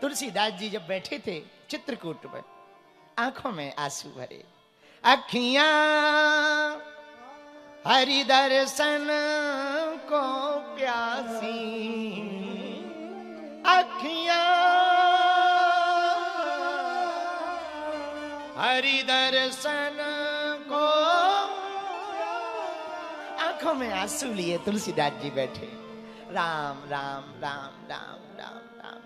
तुलसीदास जी जब बैठे थे चित्रकूट पर, आंखों में आंसू भरे, अखियां हरि दर्शन को प्यासी, अखियां हरि दर्शन को, आंखों में आंसू लिए तुलसीदास जी बैठे, राम राम राम राम राम राम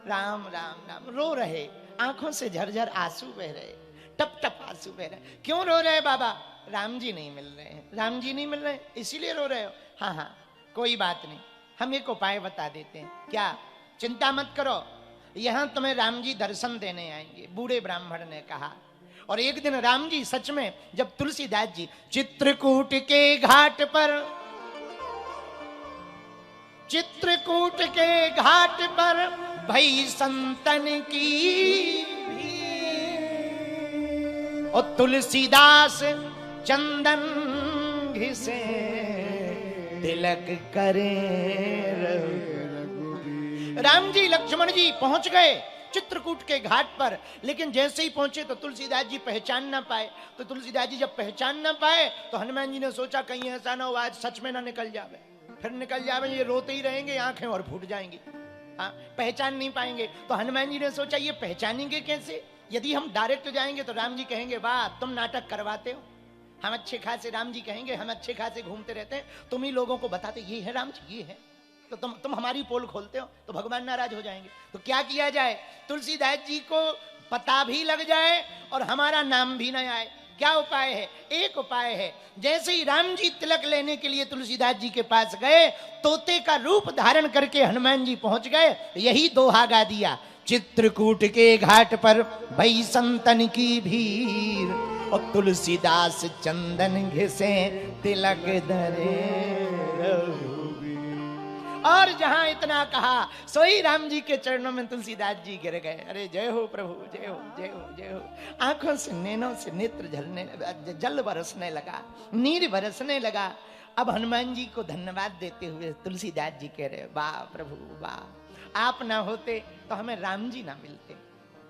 राम राम राम रो रहे, आंखों से झरझर आंसू बह रहे, टप टप आंसू बह रहे। क्यों रो रहे बाबा? राम जी नहीं मिल रहे हैं, राम जी नहीं मिल रहे इसीलिए रो रहे हो? हाँ हाँ कोई बात नहीं, हम एक उपाय बता देते हैं। क्या? चिंता मत करो, यहां तुम्हें राम जी दर्शन देने आएंगे, बूढ़े ब्राह्मण ने कहा। और एक दिन राम जी सच में, जब तुलसीदास जी चित्रकूट के घाट पर, चित्रकूट के घाट पर भई संतन की भीड़, और तुलसीदास चंदन घिसे तिलक करे रघुबीर। राम जी लक्ष्मण जी पहुंच गए चित्रकूट के घाट पर, लेकिन जैसे ही पहुंचे तो तुलसीदास जी पहचान ना पाए। तो तुलसीदास जी जब पहचान ना पाए तो हनुमान जी ने सोचा कहीं ऐसा ना हो आज सच में ना निकल जावे, फिर निकल जावे, ये रोते ही रहेंगे, आंखें और फूट जाएंगी, हाँ पहचान नहीं पाएंगे। तो हनुमान जी ने सोचा ये पहचानेंगे कैसे? यदि हम डायरेक्ट जाएंगे तो राम जी कहेंगे वाह तुम नाटक करवाते हो, हम अच्छे खासे, राम जी कहेंगे हम अच्छे खासे घूमते रहते हैं, तुम ही लोगों को बताते ये है राम जी, ये है, तो तुम हमारी पोल खोलते हो, तो भगवान नाराज हो जाएंगे। तो क्या किया जाए? तुलसीदास जी को पता भी लग जाए और हमारा नाम भी न आए। क्या उपाय है? एक उपाय है, जैसे ही राम जी तिलक लेने के लिए तुलसीदास जी के पास गए, तोते का रूप धारण करके हनुमान जी पहुंच गए, यही दोहा गा दिया, चित्रकूट के घाट पर भई संतन की भीड़, और तुलसीदास चंदन घिसे तिलक धरे। और जहां इतना कहा सोई राम जी के चरणों में तुलसीदास जी गिर गए। अरे जय हो प्रभु, जय हो जय हो जय हो। आंखों से नैनों से नेत्र झरने, जल बरसने लगा, नीर बरसने लगा। अब हनुमान जी को धन्यवाद देते हुए तुलसीदास जी कह रहे वाह प्रभु वाह, आप ना होते तो हमें राम जी ना मिलते,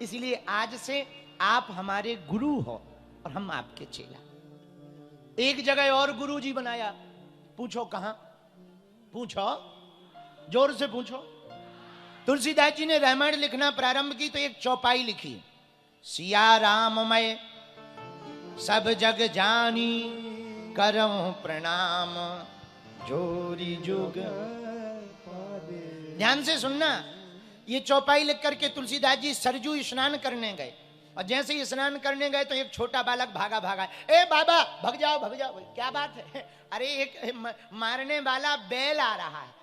इसलिए आज से आप हमारे गुरु हो और हम आपके चेला। एक जगह और गुरु जी बनाया, पूछो कहां? पूछो, जोर से पूछो। तुलसीदास जी ने रामायण लिखना प्रारंभ की तो एक चौपाई लिखी, सिया राममय सब जग जानी, करऊं प्रणाम जोरी जुग। ध्यान से सुनना, ये चौपाई लिख करके तुलसीदास जी सरजू स्नान करने गए, और जैसे ही स्नान करने गए तो एक छोटा बालक भागा भागा, ए बाबा भग जाओ भग जाओ। क्या बात है? अरे एक मारने वाला बैल आ रहा है।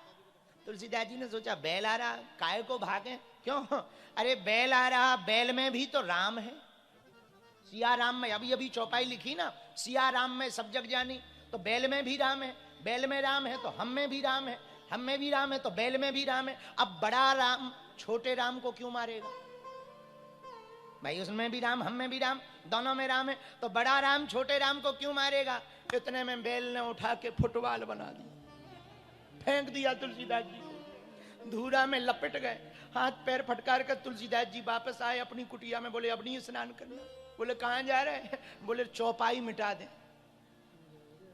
तुलसीदास जी ने सोचा बैल आ रहा, काय को भागे? क्यों? अरे बैल आ रहा, बैल में भी तो राम है, सिया राम में। अभी अभी चौपाई लिखी ना, सिया राम में सब जग जानी, तो बैल में भी राम है, बैल में राम है तो हम में भी राम है, हम में भी राम है तो बैल में भी राम है। अब बड़ा राम छोटे राम को क्यों मारेगा भाई? उसमें भी राम, हम में भी राम, दोनों में राम है, तो बड़ा राम छोटे राम को क्यों मारेगा? इतने में बैल ने उठा के फुटबॉल बना दिया, फेंक दिया तुलसीदास जी को, धूरा में लपट गए। हाथ पैर फटकार कर तुलसीदास जी वापस आए अपनी कुटिया में, बोले अब नहीं स्नान करना। बोले कहां जा रहे हैं? बोले चौपाई मिटा दें।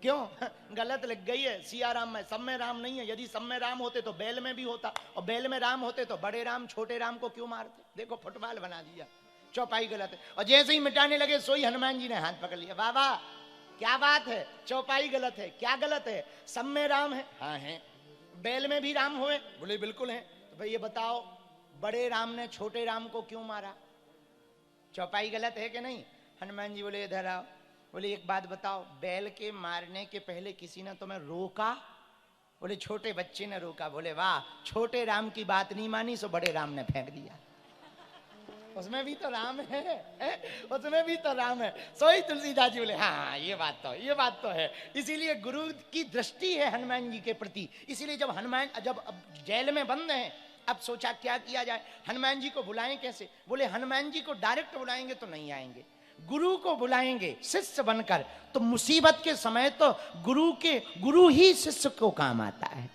क्यों? गलत लग गई है, सिया राम में, सब में राम नहीं है। यदि सब में राम होते तो बैल में भी होता, और बैल में राम होते तो बड़े राम छोटे राम को क्यों मारते? देखो फुटबॉल बना दिया, चौपाई गलत है। और जैसे ही मिटाने लगे सोई हनुमान जी ने हाथ पकड़ लिया, बाबा क्या बात है, चौपाई गलत है। क्या गलत है? सब में राम है। हाँ है। बैल में भी राम हुए? बोले बिल्कुल है। तो भाई ये बताओ बड़े राम ने छोटे राम को क्यों मारा? चौपाई गलत है कि नहीं? हनुमान जी बोले इधर आओ। बोले एक बात बताओ, बैल के मारने के पहले किसी ने तुम्हें रोका? बोले छोटे बच्चे ने रोका। बोले वाह, छोटे राम की बात नहीं मानी सो बड़े राम ने फेंक दिया। उसमें भी तो राम है, उसमें भी तो राम है। सोई तुलसीदास जी बोले हाँ ये बात तो है। इसीलिए गुरु की दृष्टि है हनुमान जी के प्रति। इसीलिए जब हनुमान जब जेल में बंद हैं, अब सोचा क्या किया जाए, हनुमान जी को बुलाएं कैसे? बोले हनुमान जी को डायरेक्ट बुलाएंगे तो नहीं आएंगे, गुरु को बुलाएंगे शिष्य बनकर, तो मुसीबत के समय तो गुरु ही शिष्य को काम आता है।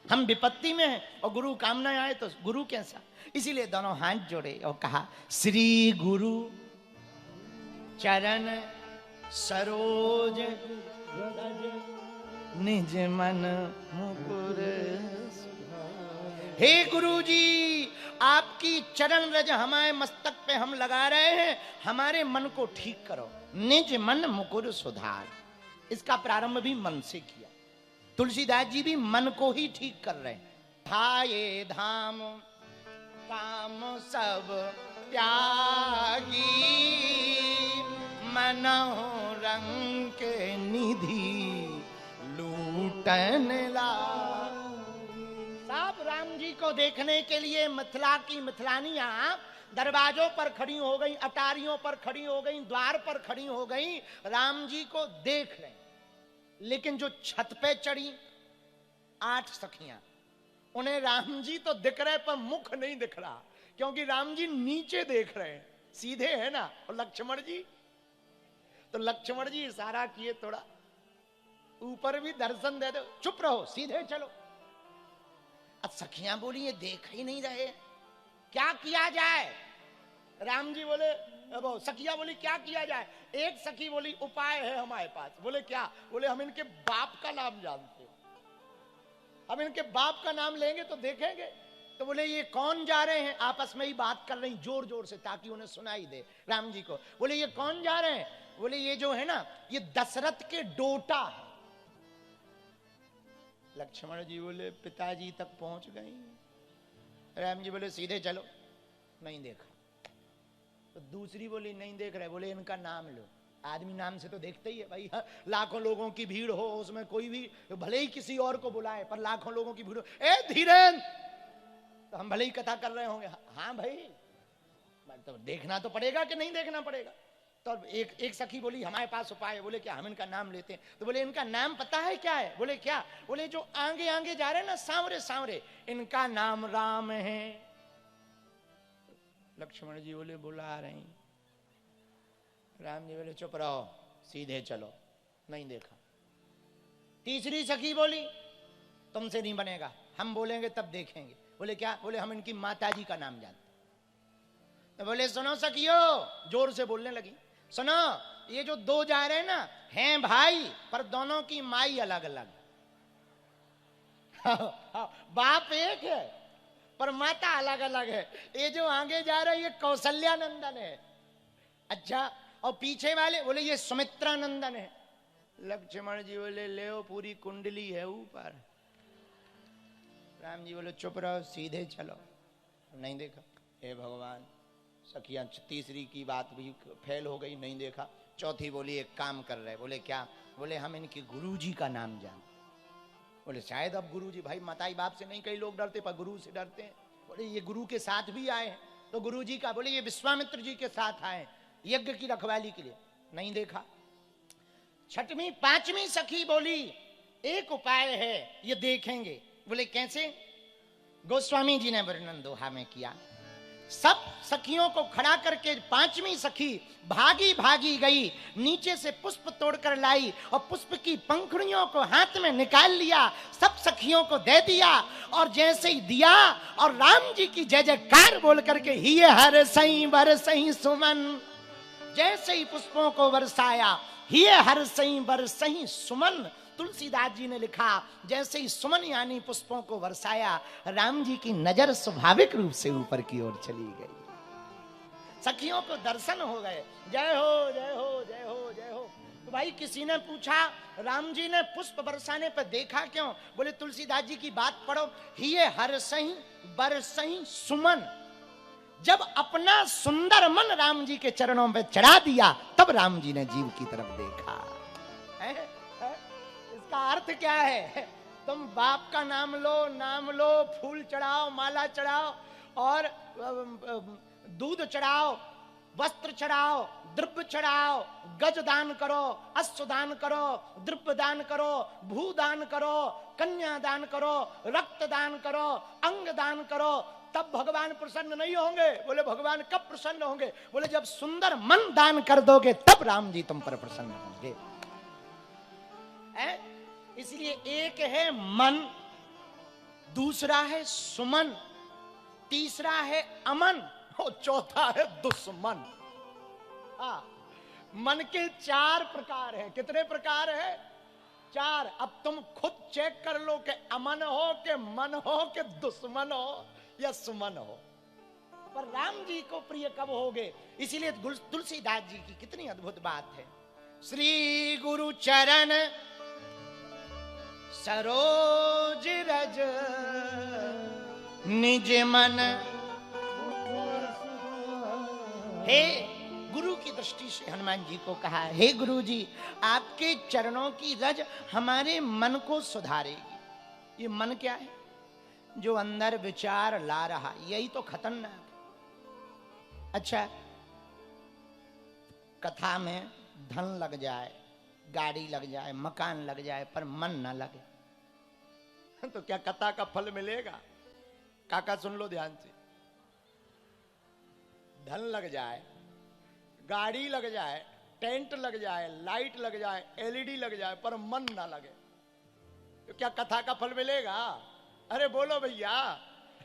हम विपत्ति में हैं और गुरु कामना आए तो गुरु कैसा। इसीलिए दोनों हाथ जोड़े और कहा श्री गुरु चरण सरोज निज मन मुकुर। हे गुरु जी, आपकी चरण रज हमारे मस्तक पे हम लगा रहे हैं, हमारे मन को ठीक करो। निज मन मुकुर सुधार, इसका प्रारंभ भी मन से किया। तुलसीदास जी भी मन को ही ठीक कर रहे हैं। धाये धाम काम सब त्यागी, मनहु रंग के निधि लूटन ला। सब राम जी को देखने के लिए मिथिला की मिथिलानियां दरवाजों पर खड़ी हो गई, अटारियों पर खड़ी हो गई, द्वार पर खड़ी हो गई, राम जी को देख रहे। लेकिन जो छत पे चढ़ी 8 सखियां, उन्हें राम जी तो दिख रहे पर मुख नहीं दिख रहा, क्योंकि राम जी नीचे देख रहे हैं, सीधे है ना। और लक्ष्मण जी, तो लक्ष्मण जी इशारा किए थोड़ा ऊपर भी दर्शन दे दो, चुप रहो, सीधे चलो। अब सखियां बोली ये देख ही नहीं रहे, क्या किया जाए। राम जी बोले, सखिया बोली क्या किया जाए। एक सखी बोली उपाय है हमारे पास। बोले क्या। बोले हम इनके बाप का नाम जानते हैं, हम इनके बाप का नाम लेंगे तो देखेंगे। तो बोले ये कौन जा रहे हैं, आपस में ही बात कर रही जोर जोर से ताकि उन्हें सुनाई दे राम जी को। बोले ये कौन जा रहे हैं। बोले ये जो है ना, ये दशरथ के डोटा है। लक्ष्मण जी बोले पिताजी तक पहुंच गई। राम जी बोले सीधे चलो, नहीं देखा। तो दूसरी बोली नहीं देख रहे। बोले इनका नाम लो। आदमी नाम से तो देखते ही है भाई। लाखों लोगों की भीड़ हो, उसमें कोई भी भले ही किसी और को बुलाए, पर लाखों लोगों की भीड़ हो, ए धीरेन्द्र, तो हम भले ही कथा कर रहे होंगे। हाँ भाई, तो देखना तो पड़ेगा कि नहीं देखना पड़ेगा। तो एक सखी बोली हमारे पास उपाय है। बोले क्या, हम इनका नाम लेते हैं। तो बोले इनका नाम पता है क्या है। बोले क्या। बोले जो आगे आगे जा रहे हैं ना, सांवरे सांवरे, इनका नाम राम है। लक्ष्मण जी बोले बुला रहे हैं। राम जी बोले चुप रहो, सीधे चलो, नहीं देखा। तीसरी सखी बोली तुमसे नहीं बनेगा, हम बोलेंगे तब देखेंगे। बोले क्या। बोले हम इनकी माताजी का नाम जानते। तो बोले सुनो सखियो, जोर से बोलने लगी, सुनो ये जो 2 जा रहे हैं ना, हैं भाई, पर दोनों की माई अलग अलग। बाप एक है पर माता अलग अलग है। ये जो आगे जा रहे हैं ये कौशल्या नंदन है। अच्छा, और पीछे वाले बोले ये सुमित्रा नंदन है। लक्ष्मण जी बोले ले पूरी कुंडली है ऊपर। राम जी बोले चुप रहो, सीधे चलो, नहीं देखा। हे भगवान, सखियां तीसरी की बात भी फेल हो गई, नहीं देखा। चौथी बोली एक काम कर रहे। बोले क्या। बोले हम इनके गुरुजी का नाम जानते। बोले शायद अब गुरुजी, भाई माताई बाप से नहीं कई लोग डरते, पर गुरु से डरते हैं। बोले ये गुरु के साथ भी आए हैं, तो गुरुजी का। बोले ये विश्वामित्र जी के साथ आए यज्ञ की रखवाली के लिए, नहीं देखा। छठवीं 5वीं सखी बोली एक उपाय है, ये देखेंगे। बोले कैसे। गोस्वामी जी ने वर्णन दोहा में किया। सब सखियों को खड़ा करके 5वीं सखी भागी भागी गई, नीचे से पुष्प तोड़कर लाई और पुष्प की पंखुड़ियों को हाथ में निकाल लिया, सब सखियों को दे दिया। और जैसे ही दिया और राम जी की जय जयकार बोल करके ही हर सही बर सही सुमन, जैसे ही पुष्पों को बरसाया, ही हर सही बर सही सुमन। तुलसीदास जी ने लिखा जैसे ही सुमन यानी पुष्पों को बरसाया, राम जी की नजर स्वाभाविक रूप से ऊपर की ओर चली गई। सखियों को दर्शन हो गए। जय हो जय हो जय हो जय हो। तो भाई किसी ने पूछा राम जी ने पुष्प बरसाने पर देखा क्यों। बोले तुलसीदास जी की बात पढ़ो, ही हर सही बर सही सुमन। जब अपना सुंदर मन राम जी के चरणों में चढ़ा दिया, तब राम जी ने जीव की तरफ देखा। इसका अर्थ क्या है। तुम बाप का नाम लो, फूल चढ़ाओ, माला चढ़ाओ, और दूध चढ़ाओ, वस्त्र चढ़ाओ, द्रव्य चढ़ाओ, गज दान करो, अश्व दान करो, द्रव्य दान करो, भू दान करो, कन्या दान करो, रक्त दान करो, अंग दान करो, तब भगवान प्रसन्न नहीं होंगे। बोले भगवान कब प्रसन्न होंगे। बोले जब सुंदर मन दान कर दोगे, तब राम जी तुम पर प्रसन्न होंगे। इसलिए एक है मन, दूसरा है सुमन, तीसरा है अमन और चौथा है दुश्मन। हाँ, मन के 4 प्रकार है। कितने प्रकार है? 4। अब तुम खुद चेक कर लो कि अमन हो कि मन हो कि दुश्मन हो या सुमन हो। पर राम जी को प्रिय कब होगे? इसीलिए तुलसीदास जी की कितनी अद्भुत बात है। श्री गुरु चरण सरोज रज निज मन। हे गुरु की दृष्टि से हनुमान जी को कहा, हे गुरु जी, आपके चरणों की रज हमारे मन को सुधारेगी। ये मन क्या है? जो अंदर विचार ला रहा, यही तो खतरनाक है। अच्छा, कथा में धन लग जाए, गाड़ी लग जाए, मकान लग जाए, पर मन ना लगे तो क्या कथा का फल मिलेगा? काका सुन लो ध्यान से। धन लग जाए, गाड़ी लग जाए, टेंट लग जाए, लाइट लग जाए, एलईडी लग जाए, पर मन ना लगे तो क्या कथा का फल मिलेगा? अरे बोलो भैया,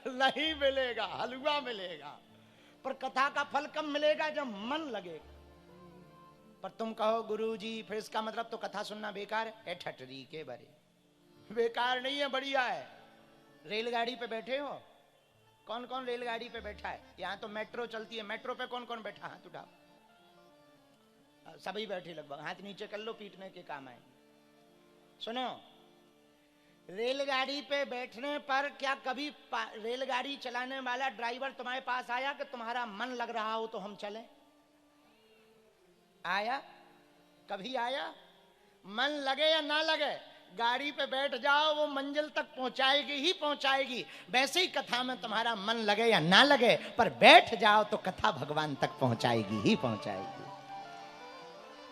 नहीं मिलेगा, हलवा मिलेगा। पर कथा का फल कब मिलेगा? जब मन लगेगा। पर तुम कहो गुरुजी फिर इसका मतलब तो कथा सुनना बेकार है। ठटरी के बरे, बेकार नहीं है, बढ़िया है। रेलगाड़ी पे बैठे हो, कौन कौन रेलगाड़ी पे बैठा है? यहाँ तो मेट्रो चलती है, मेट्रो पे कौन कौन बैठा? हाथ उठाओ। सभी बैठे लगभग, हाथ नीचे कर लो, पीटने के काम आए। सुनो, रेलगाड़ी पे बैठने पर क्या कभी रेलगाड़ी चलाने वाला ड्राइवर तुम्हारे पास आया कि तुम्हारा मन लग रहा हो तो हम चलें? आया? कभी आया? मन लगे या ना लगे, गाड़ी पे बैठ जाओ, वो मंजिल तक पहुंचाएगी ही पहुंचाएगी। वैसे ही कथा में तुम्हारा मन लगे या ना लगे, पर बैठ जाओ तो कथा भगवान तक पहुंचाएगी ही पहुंचाएगी।